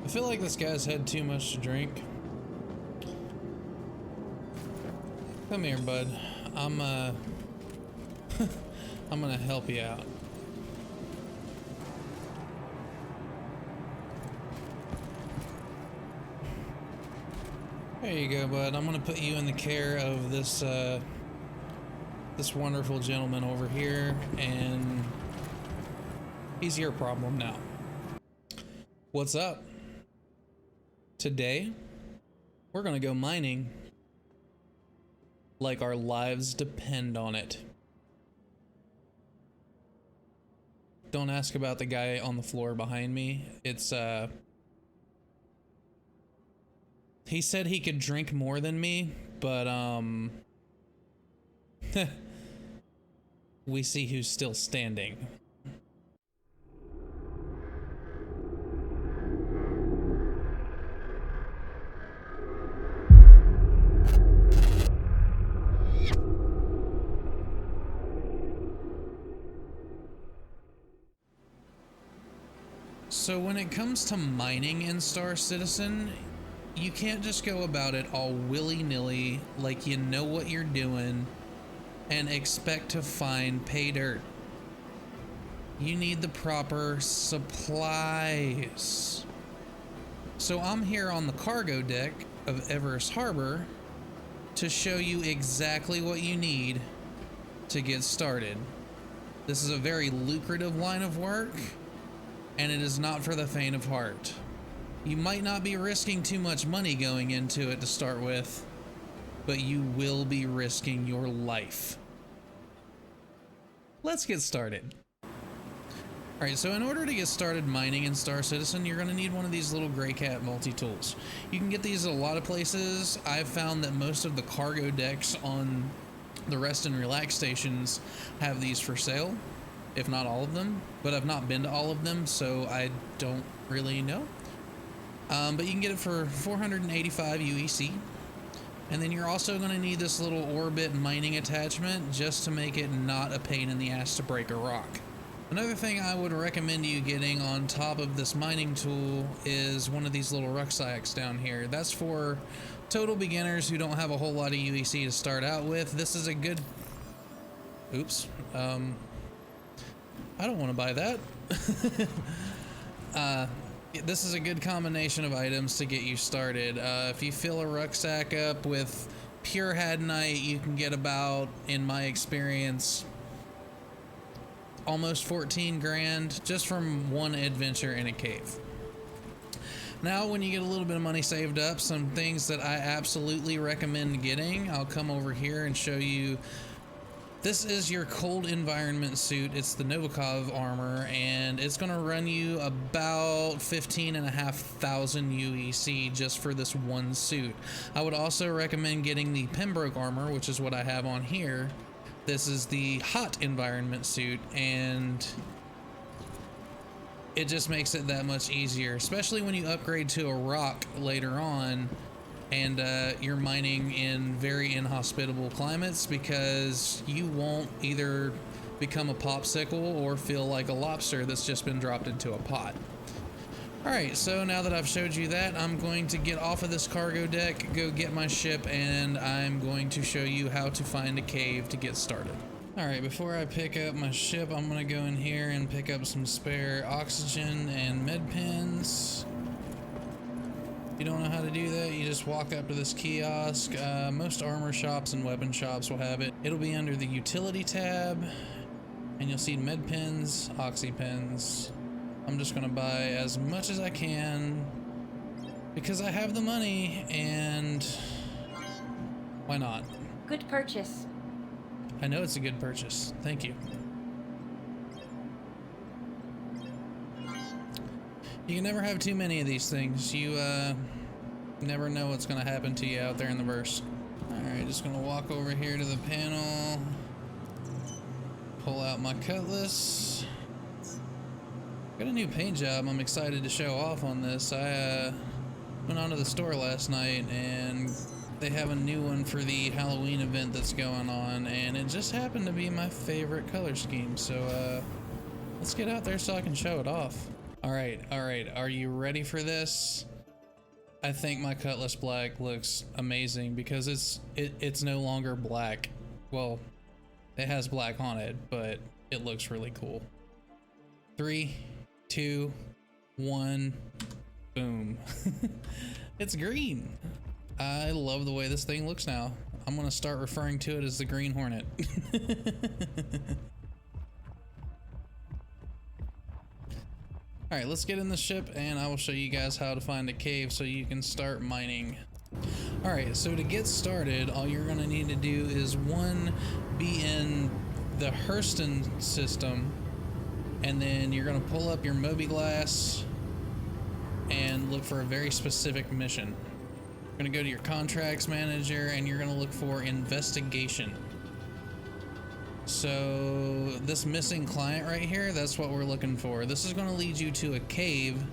I feel like this guy's had too much to drink. Come here, bud. I'm gonna help you out. There you go, bud. I'm gonna put you in the care of this this wonderful gentleman over here, and he's your problem now. What's up? Today, we're gonna go mining like our lives depend on it. Don't ask about the guy on the floor behind me. It's he said he could drink more than me, but we see who's still standing. So when it comes to mining in Star Citizen, you can't just go about it all willy-nilly like you know what you're doing and expect to find pay dirt. You need the proper supplies. So I'm here on the cargo deck of Everest Harbor to show you exactly what you need to get started. This is a very lucrative line of work, and it is not for the faint of heart. You might not be risking too much money going into it to start with, but you will be risking your life. Let's get started. Alright, so in order to get started mining in Star Citizen, you're going to need one of these little Gray Cat multi-tools. You can get these at a lot of places. I've found that most of the cargo decks on the rest and relax stations have these for sale, if not all of them, but I've not been to all of them, so I don't really know. But you can get it for 485 UEC. And then you're also going to need this little orbit mining attachment just to make it not a pain in the ass to break a rock. Another thing I would recommend you getting on top of this mining tool is one of these little rucksacks down here. That's for total beginners who don't have a whole lot of UEC to start out with. This is a good... Oops. I don't want to buy that. This is a good combination of items to get you started. If you fill a rucksack up with pure hadnite, you can get about, in my experience, almost 14 grand just from one adventure in a cave. Now, when you get a little bit of money saved up, some things that I absolutely recommend getting, I'll come over here and show you. This is your cold environment suit. It's the Novikov armor, and it's going to run you about 15,500 UEC just for this one suit. I would also recommend getting the Pembroke armor, which is what I have on here. This is the hot environment suit, and it just makes it that much easier, especially when you upgrade to a rock later on and you're mining in very inhospitable climates, because you won't either become a popsicle or feel like a lobster that's just been dropped into a pot. Alright, so now that I've showed you that, I'm going to get off of this cargo deck, go get my ship, and I'm going to show you how to find a cave to get started. Alright, before I pick up my ship, I'm going to go in here and pick up some spare oxygen and med pens. If you don't know how to do that, you just walk up to this kiosk. Most armor shops and weapon shops will have it. It'll be under the utility tab, and you'll see med pens, oxy pens. I'm just gonna buy as much as I can because I have the money, and why not? Good purchase. I know it's a good purchase. Thank you. You can never have too many of these things. You never know what's gonna happen to you out there in the verse. Alright, just gonna walk over here to the panel, pull out my cutlass. Got a new paint job I'm excited to show off on this. I went onto the store last night and they have a new one for the Halloween event that's going on, and it just happened to be my favorite color scheme, so let's get out there so I can show it off. All right, are you ready for this? I think my Cutlass Black looks amazing because it's no longer black. Well, it has black on it, but it looks really cool. 3, 2, 1, boom. It's green. I love the way this thing looks now. I'm gonna start referring to it as the Green Hornet. All right, let's get in the ship and I will show you guys how to find a cave so you can start mining. All right, so to get started, all you're gonna need to do is be in the Hurston system, and then you're gonna pull up your Moby-Glass and look for a very specific mission. You're gonna go to your contracts manager and you're gonna look for investigation. So this missing client right here, that's what we're looking for. This is gonna lead you to a cave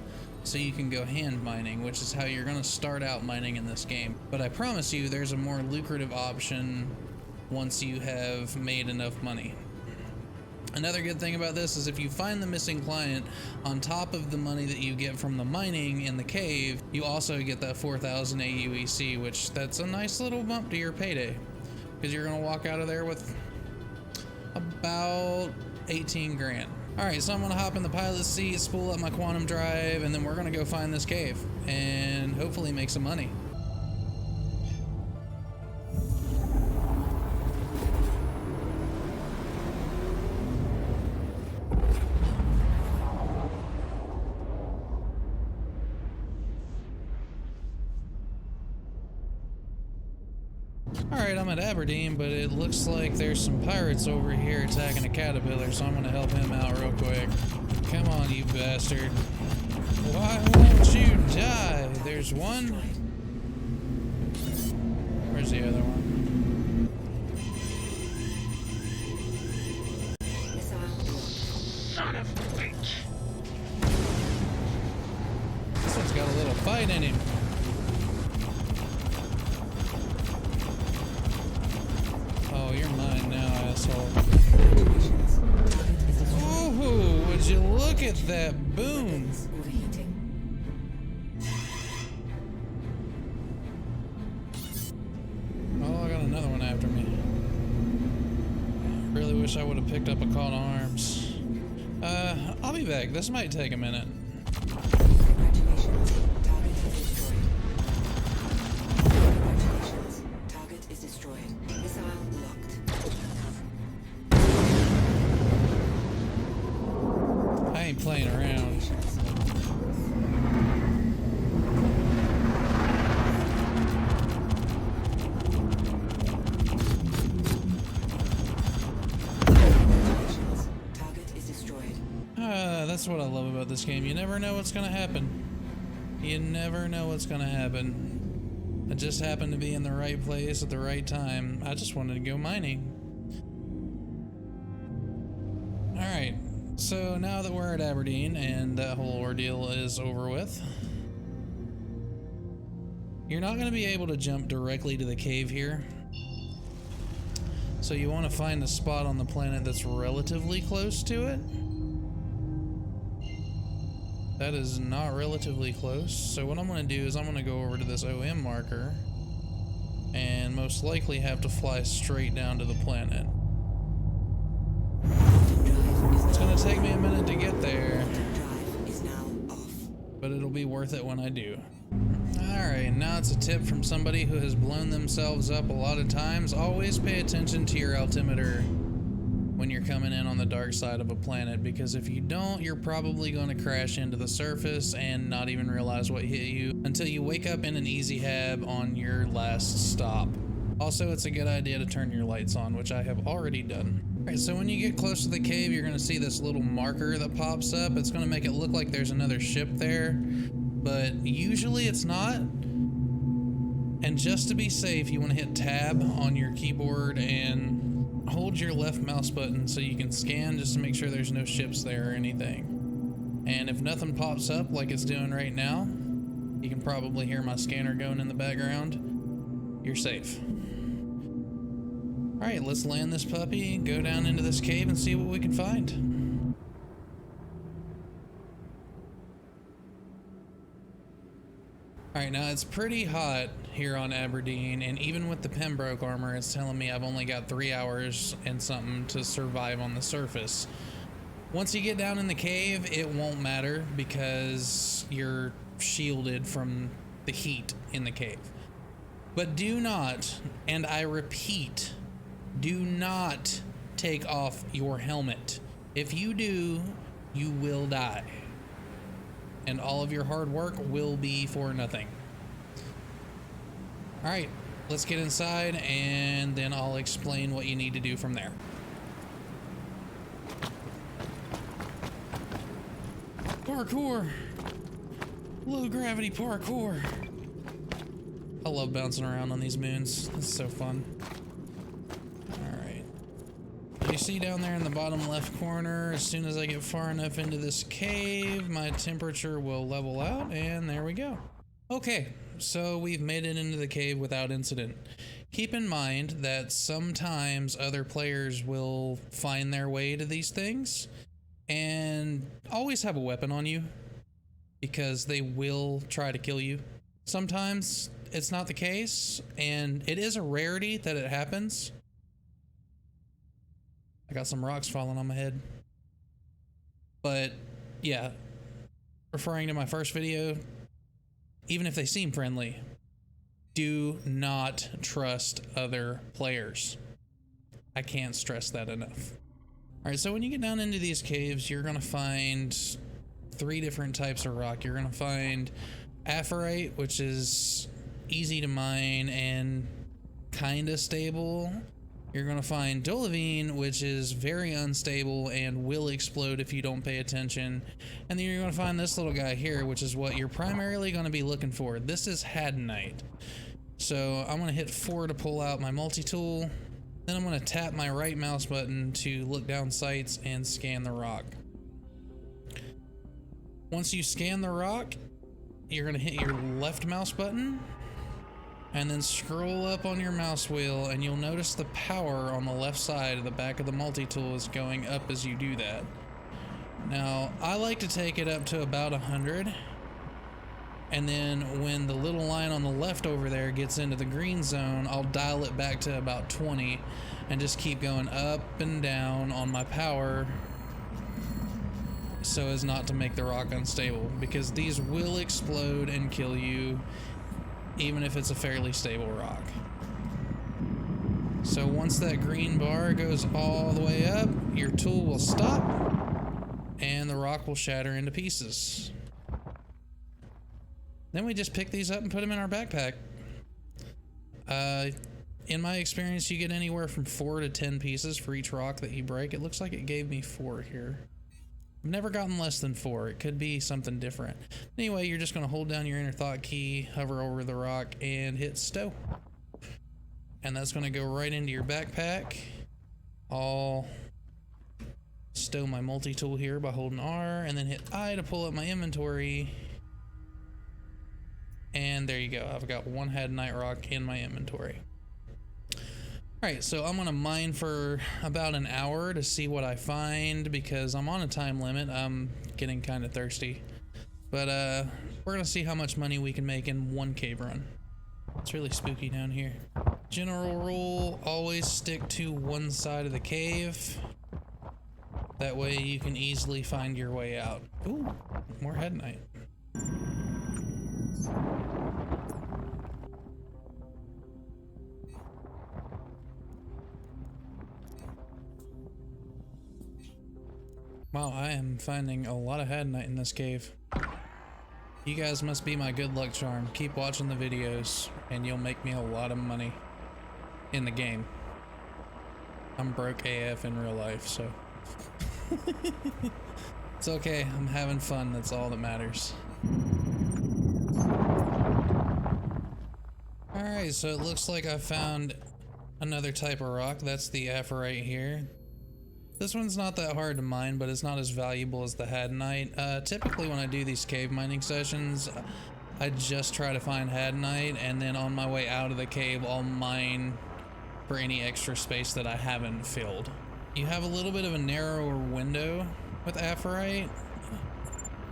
so you can go hand mining, which is how you're gonna start out mining in this game. But I promise you there's a more lucrative option once you have made enough money. Another good thing about this is if you find the missing client, on top of the money that you get from the mining in the cave, you also get that 4,000 aUEC, which that's a nice little bump to your payday, because you're gonna walk out of there with about 18 grand. All right, so I'm gonna hop in the pilot's seat, spool up my quantum drive, and then we're gonna go find this cave and hopefully make some money. Alright, I'm at Aberdeen, but it looks like there's some pirates over here attacking a caterpillar, so I'm gonna help him out real quick. Come on, you bastard. Why won't you die? There's one. Where's the other one? Son of a bitch. This one's got a little fight in him. Oh, you're mine now, asshole. Ooh, would you look at that boom? Oh, I got another one after me. Really wish I would have picked up a call to arms. I'll be back. This might take a minute. I ain't playing around. That's what I love about this game. You never know what's gonna happen. You never know what's gonna happen. I just happened to be in the right place at the right time. I just wanted to go mining. Alright, so now that we're at Aberdeen and that whole ordeal is over with, you're not going to be able to jump directly to the cave here. So you want to find a spot on the planet that's relatively close to it. That is not relatively close. So what I'm going to do is I'm going to go over to this OM marker and most likely have to fly straight down to the planet. It's going to take me a minute to get there, but it'll be worth it when I do. Alright, now it's a tip from somebody who has blown themselves up a lot of times. Always pay attention to your altimeter when you're coming in on the dark side of a planet, because if you don't, you're probably going to crash into the surface and not even realize what hit you until you wake up in an easy hab on your last stop. Also, it's a good idea to turn your lights on, which I have already done. Alright, so when you get close to the cave, you're going to see this little marker that pops up. It's going to make it look like there's another ship there, but usually it's not. And just to be safe, you want to hit tab on your keyboard and hold your left mouse button so you can scan just to make sure there's no ships there or anything. And if nothing pops up like it's doing right now, you can probably hear my scanner going in the background. You're safe. Alright, let's land this puppy, go down into this cave and see what we can find. All right, now it's pretty hot here on Aberdeen, and even with the Pembroke armor, it's telling me I've only got 3 hours and something to survive on the surface. Once you get down in the cave, it won't matter because you're shielded from the heat in the cave. But do not, and I repeat, do not take off your helmet. If you do, you will die. And all of your hard work will be for nothing. All right, let's get inside and then I'll explain what you need to do from there. Parkour! Low gravity parkour! I love bouncing around on these moons. It's so fun. Alright. You see down there in the bottom left corner, as soon as I get far enough into this cave, my temperature will level out, and there we go. Okay, so we've made it into the cave without incident. Keep in mind that sometimes other players will find their way to these things, and always have a weapon on you, because they will try to kill you. Sometimes it's not the case, and it is a rarity that it happens. I got some rocks falling on my head. But yeah, referring to my first video, even if they seem friendly, do not trust other players. I can't stress that enough. All right, so when you get down into these caves, you're gonna find 3 different types of rock. You're gonna find aphorite, which is easy to mine and kind of stable. You're going to find dolivine, which is very unstable and will explode if you don't pay attention. And then you're going to find this little guy here, which is what you're primarily going to be looking for. This is hadenite. So I'm going to hit 4 to pull out my multi-tool. Then I'm going to tap my right mouse button to look down sights and scan the rock. Once you scan the rock, you're going to hit your left mouse button and then scroll up on your mouse wheel, and you'll notice the power on the left side of the back of the multi-tool is going up as you do that. Now, I like to take it up to about 100, and then when the little line on the left over there gets into the green zone, I'll dial it back to about 20 and just keep going up and down on my power so as not to make the rock unstable, because these will explode and kill you even if it's a fairly stable rock. So once that green bar goes all the way up, your tool will stop and the rock will shatter into pieces. Then we just pick these up and put them in our backpack. In my experience, you get anywhere from 4 to 10 pieces for each rock that you break. It looks like it gave me 4 here. I've never gotten less than 4. It could be something different. Anyway, you're just going to hold down your inner thought key, hover over the rock, and hit stow. And that's going to go right into your backpack. I'll stow my multi-tool here by holding R, and then hit I to pull up my inventory. And there you go. I've got 1 hadenite rock in my inventory. Alright, so I'm gonna mine for about an hour to see what I find because I'm on a time limit. I'm getting kind of thirsty. But we're gonna see how much money we can make in 1 cave run. It's really spooky down here. General rule, always stick to one side of the cave. That way you can easily find your way out. Ooh, more hadenite. Wow, I am finding a lot of hadenite in this cave. You guys must be my good luck charm. Keep watching the videos and you'll make me a lot of money in the game. I'm broke AF in real life, so it's okay. I'm having fun. That's all that matters. Alright, so it looks like I found another type of rock. That's the aphorite here. This one's not that hard to mine, but it's not as valuable as the hadenite. Typically when I do these cave mining sessions, I just try to find hadenite, and then on my way out of the cave, I'll mine for any extra space that I haven't filled. You have a little bit of a narrower window with aphorite.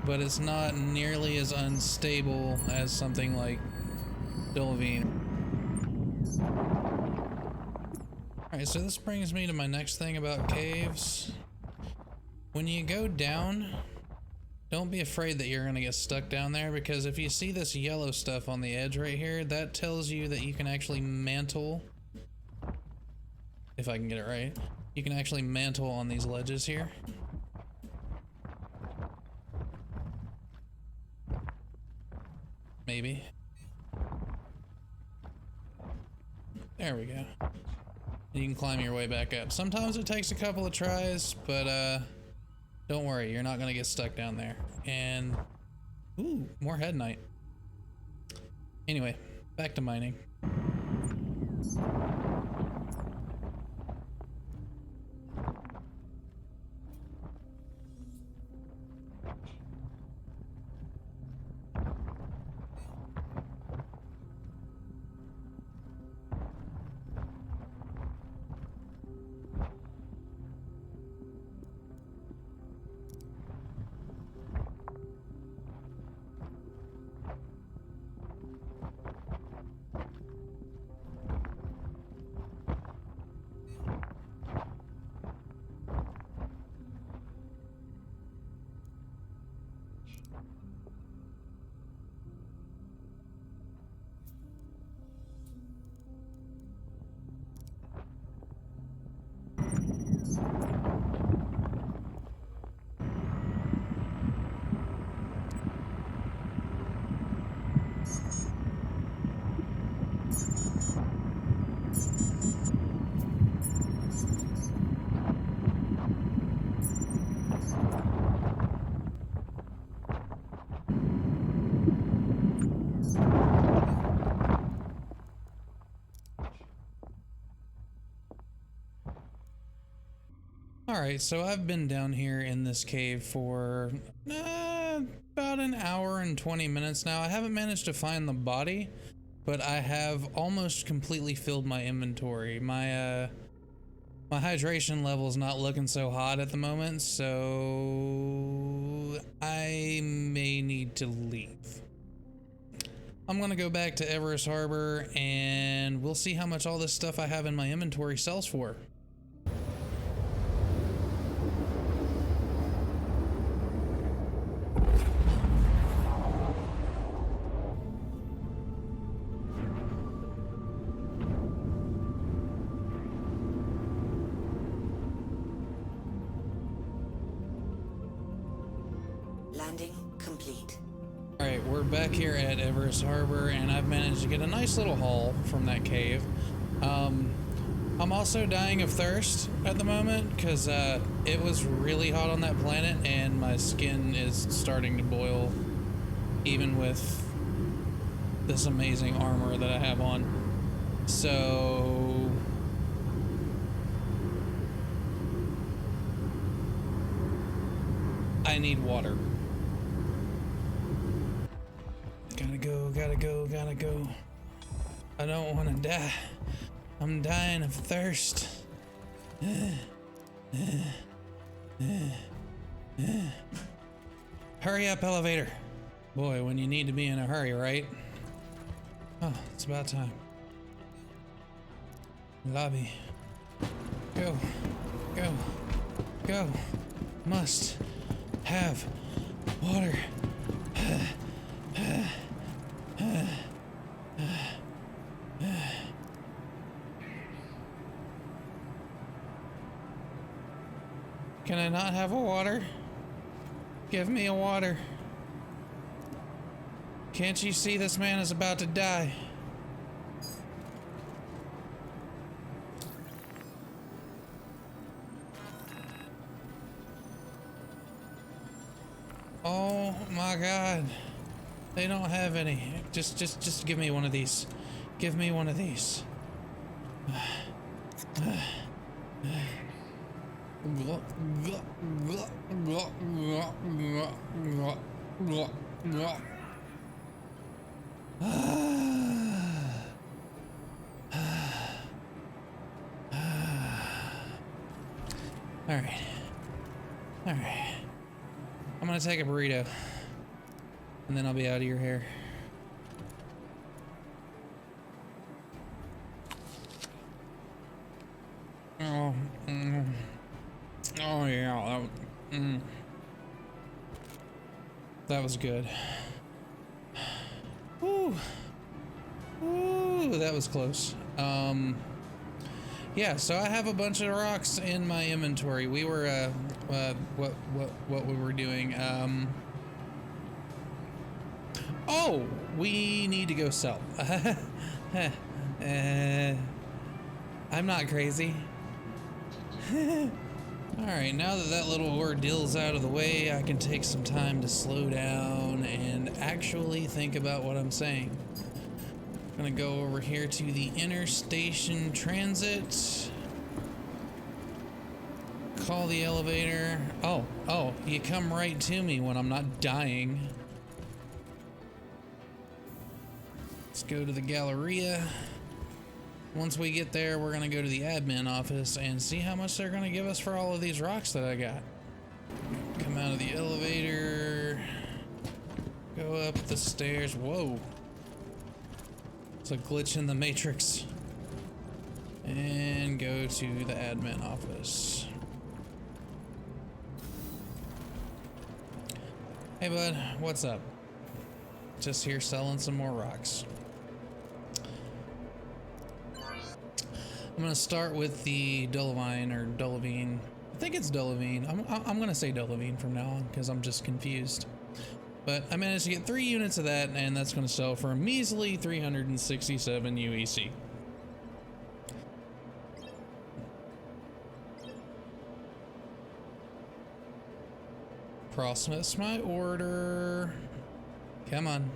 but it's not nearly as unstable as something like Dolvine. Alright, so this brings me to my next thing about caves. When you go down, don't be afraid that you're gonna get stuck down there, because if you see this yellow stuff on the edge right here, that tells you that you can actually mantle, if I can get it right, you can actually mantle on these ledges here. Maybe. There we go. You can climb your way back up. Sometimes it takes a couple of tries, but don't worry, you're not gonna get stuck down there. And ooh, more headnite. Anyway, back to mining. Alright, so I've been down here in this cave for about an hour and 20 minutes now. I haven't managed to find the body, but I have almost completely filled my inventory. My my hydration level is not looking so hot at the moment, so I may need to leave. I'm gonna go back to Everest Harbor and we'll see how much all this stuff I have in my inventory sells for. Landing complete. Alright, we're back here at Everest Harbor and I've managed to get a nice little haul from that cave. I'm also dying of thirst at the moment because it was really hot on that planet and my skin is starting to boil even with this amazing armor that I have on. So I need water. Gotta go. I don't want to die. I'm dying of thirst. Hurry up, elevator. Boy, when you need to be in a hurry, right? Oh, it's about time. Lobby. Go. Must have water. Can I not have a water? Give me a water. Can't you see this man is about to die? Oh my God. They don't have any. Just give me one of these. Give me one of these. All right. I'm gonna take a burrito. And then I'll be out of your hair. Oh, oh yeah, that was good. Woo, woo, that was close. Yeah, so I have a bunch of rocks in my inventory. We were what we were doing. Oh, we need to go sell. I'm not crazy. Alright, now that that little ordeal's out of the way, I can take some time to slow down and actually think about what I'm saying. I'm gonna go over here to the Interstation Transit. Call the elevator. Oh, you come right to me when I'm not dying. Let's go to the Galleria. Once we get there, we're gonna go to the admin office and see how much they're gonna give us for all of these rocks that I got. Come out of the elevator, go up the stairs. Whoa. It's a glitch in the matrix. And go to the admin office. Hey bud, what's up? Just here selling some more rocks. I'm gonna start with the Dullavine or Dullavine. I think it's Dullavine. I'm gonna say Dullavine from now on because I'm just confused. But I managed to get 3 units of that, and that's gonna sell for a measly 367 UEC. Process my order. Come on.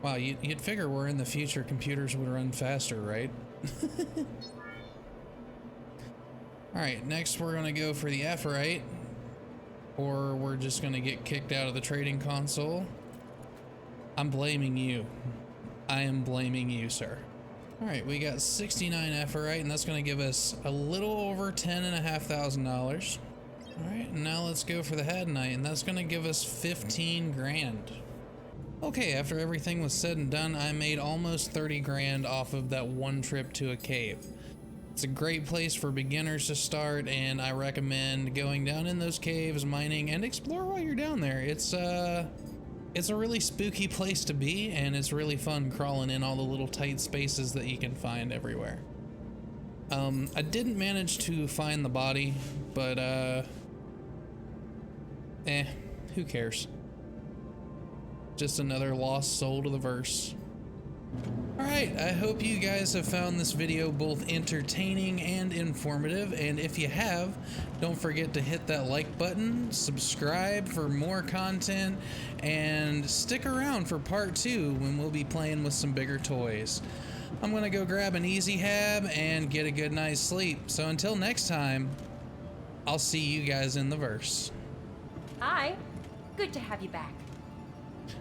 Wow, you'd figure we're in the future, computers would run faster, right? Alright, next we're gonna go for the Aphorite, or we're just gonna get kicked out of the trading console. I'm blaming you. I am blaming you, sir. Alright, we got 69 Aphorite, and that's gonna give us a little over $10,500. Alright, now let's go for the Hadanite, and that's gonna give us 15 grand. Okay, after everything was said and done, I made almost 30 grand off of that one trip to a cave. It's a great place for beginners to start, and I recommend going down in those caves, mining, and explore while you're down there. It's a really spooky place to be, and it's really fun crawling in all the little tight spaces that you can find everywhere. I didn't manage to find the body, but who cares? Just another lost soul to the verse. Alright, I hope you guys have found this video both entertaining and informative, and if you have, don't forget to hit that like button, subscribe for more content, and stick around for part 2 when we'll be playing with some bigger toys. I'm gonna go grab an easy hab and get a good night's sleep, so until next time, I'll see you guys in the verse. Hi, good to have you back.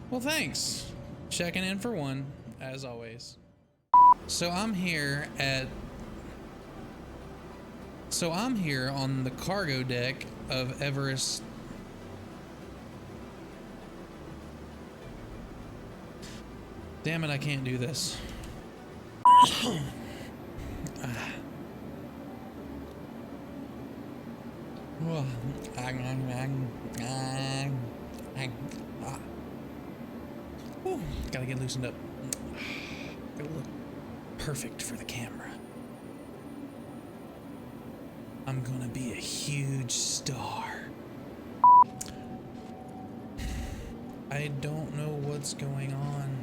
Well, thanks. Checking in for one, as always. So I'm here on the cargo deck of Everest. Damn it, I can't do this. Ooh, gotta get loosened up. Gotta look perfect for the camera. I'm gonna be a huge star. I don't know what's going on.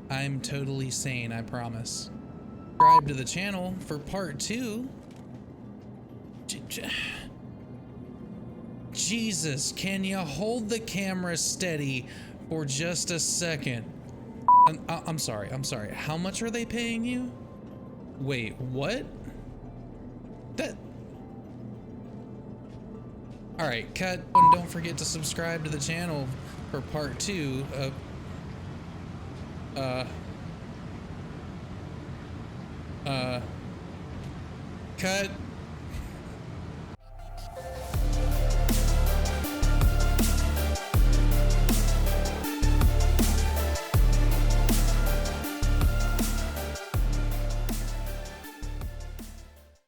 I'm totally sane, I promise. Subscribe to the channel for part 2. Jesus, can you hold the camera steady for just a second? I'm sorry. How much are they paying you? Wait, what? Alright, cut. And don't forget to subscribe to the channel for part 2 of... Cut.